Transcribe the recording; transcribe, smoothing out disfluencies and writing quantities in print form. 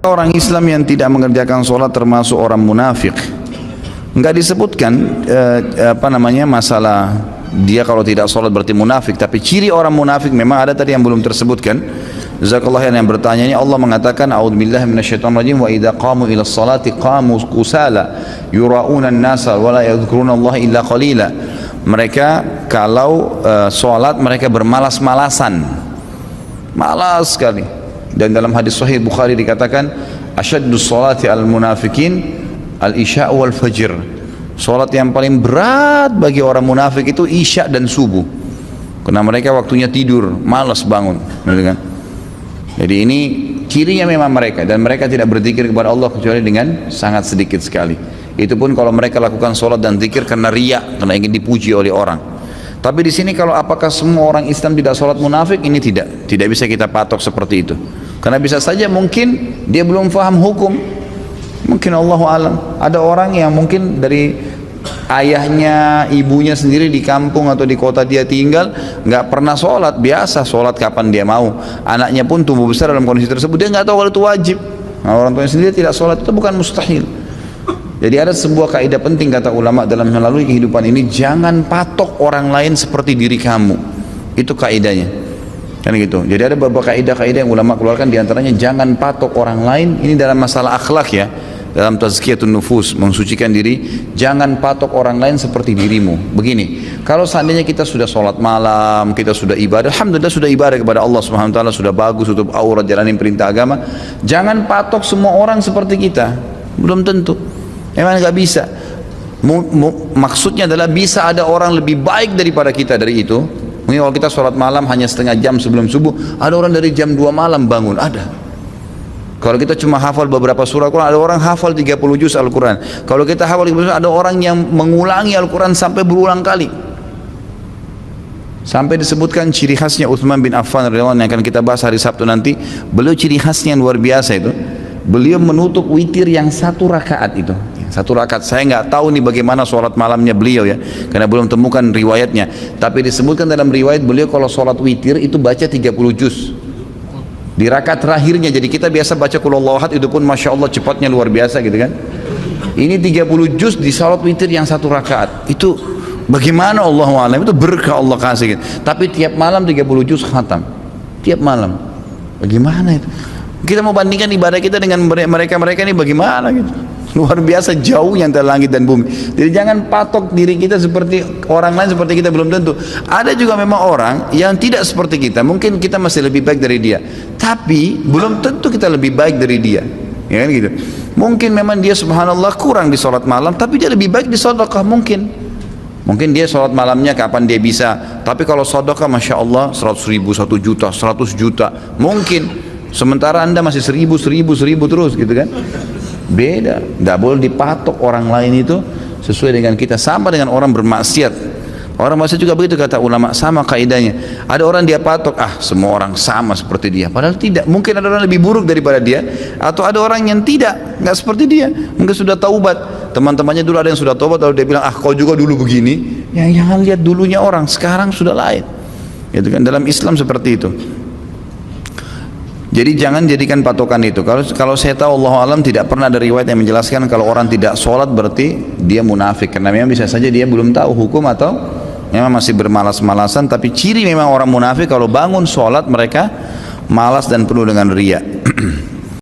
Orang Islam yang tidak mengerjakan sholat termasuk orang munafik. Enggak disebutkan masalah dia kalau tidak sholat berarti munafik, tapi ciri orang munafik memang ada tadi yang belum tersebutkan. Jazakallah yang bertanya ini, Allah mengatakan a'udzubillahi minasyaitonirrajim wa idza qamu ila sholati qamu kusala yura'una an-nasa wa la yadhkuruna Allah illa qalila. Mereka kalau sholat mereka bermalas-malasan, malas sekali. Dan dalam hadis sahih Bukhari dikatakan asyaddus sholati al munafikin al isya wal fajr. Sholat yang paling berat bagi orang munafik itu isya dan subuh, karena mereka waktunya tidur, malas bangun, kan? Jadi ini cirinya memang mereka, dan mereka tidak berzikir kepada Allah kecuali dengan sangat sedikit sekali. Itu pun kalau mereka lakukan sholat dan zikir karena riya, karena ingin dipuji oleh orang. Tapi di sini kalau apakah semua orang Islam tidak sholat munafik, ini tidak bisa kita patok seperti itu. Karena bisa saja mungkin dia belum faham hukum, mungkin Allahu alam. Ada orang yang mungkin dari ayahnya, ibunya sendiri di kampung atau di kota dia tinggal nggak pernah sholat, biasa sholat kapan dia mau. Anaknya pun tumbuh besar dalam kondisi tersebut, dia nggak tahu kalau itu wajib. Nah, orang tuanya sendiri tidak sholat itu bukan mustahil. Jadi ada sebuah kaidah penting kata ulama dalam melalui kehidupan ini, jangan patok orang lain seperti diri kamu. Itu kaidahnya, kan gitu. Jadi ada beberapa kaidah-kaidah yang ulama keluarkan, diantaranya jangan patok orang lain. Ini dalam masalah akhlak ya, dalam tazkiyatun nufus, mensucikan diri. Jangan patok orang lain seperti dirimu. Begini, kalau seandainya kita sudah sholat malam, kita sudah ibadah, alhamdulillah sudah ibadah kepada Allah Subhanahu Wa Taala, sudah bagus untuk aurat, jalanin perintah agama. Jangan patok semua orang seperti kita, belum tentu. Memang nggak bisa. Maksudnya adalah bisa ada orang lebih baik daripada kita dari itu. Mungkin kalau kita sholat malam hanya setengah jam sebelum subuh, ada orang dari jam 2 malam bangun, ada. Kalau kita cuma hafal beberapa surah Al-Quran, ada orang hafal 30 juz Al-Quran. Kalau kita hafal 30 juz, ada orang yang mengulangi Al-Quran sampai berulang kali. Sampai disebutkan ciri khasnya Utsman bin Affan radhiyallahu anhu yang akan kita bahas hari Sabtu nanti. Beliau ciri khasnya yang luar biasa itu, beliau menutup witir yang 1 rakaat itu. 1 rakaat, saya nggak tahu nih bagaimana sholat malamnya beliau ya, karena belum temukan riwayatnya. Tapi disebutkan dalam riwayat beliau kalau sholat witir itu baca 30 juz di rakaat terakhirnya. Jadi kita biasa baca qul huwallahu ahad, itu pun masya Allah cepatnya luar biasa gitu kan. Ini 30 juz di sholat witir yang 1 rakaat. Itu bagaimana Allahu a'lam, itu berkah Allah kasih gitu. Tapi tiap malam 30 juz khatam, tiap malam. Bagaimana itu? Kita mau bandingkan ibadah kita dengan mereka ini bagaimana gitu. Luar biasa jauh yang antara langit dan bumi. Jadi jangan patok diri kita seperti orang lain, seperti kita belum tentu. Ada juga memang orang yang tidak seperti kita, mungkin kita masih lebih baik dari dia, tapi belum tentu kita lebih baik dari dia, ya kan gitu. Mungkin memang dia subhanallah kurang di sholat malam, tapi dia lebih baik di sedekah. Mungkin dia sholat malamnya kapan dia bisa, tapi kalau sedekah masya Allah 100.000, 1 juta, 100 juta mungkin. Sementara anda masih 1000 terus gitu kan. Beda, nggak boleh dipatok orang lain itu sesuai dengan kita. Sama dengan orang bermaksiat. Orang maksiat juga begitu kata ulama, sama kaidahnya. Ada orang dia patok, semua orang sama seperti dia. Padahal tidak. Mungkin ada orang lebih buruk daripada dia, atau ada orang yang tidak, nggak seperti dia. Mungkin sudah taubat. Teman-temannya dulu ada yang sudah taubat, lalu dia bilang, kau juga dulu begini. Ya jangan lihat dulunya orang, sekarang sudah lain. Gitu kan, dalam Islam seperti itu. Jadi jangan jadikan patokan itu. Kalau saya tahu Allah alam tidak pernah ada riwayat yang menjelaskan kalau orang tidak sholat berarti dia munafik. Karena memang bisa saja dia belum tahu hukum atau memang masih bermalas-malasan. Tapi ciri memang orang munafik kalau bangun sholat mereka malas dan penuh dengan riya.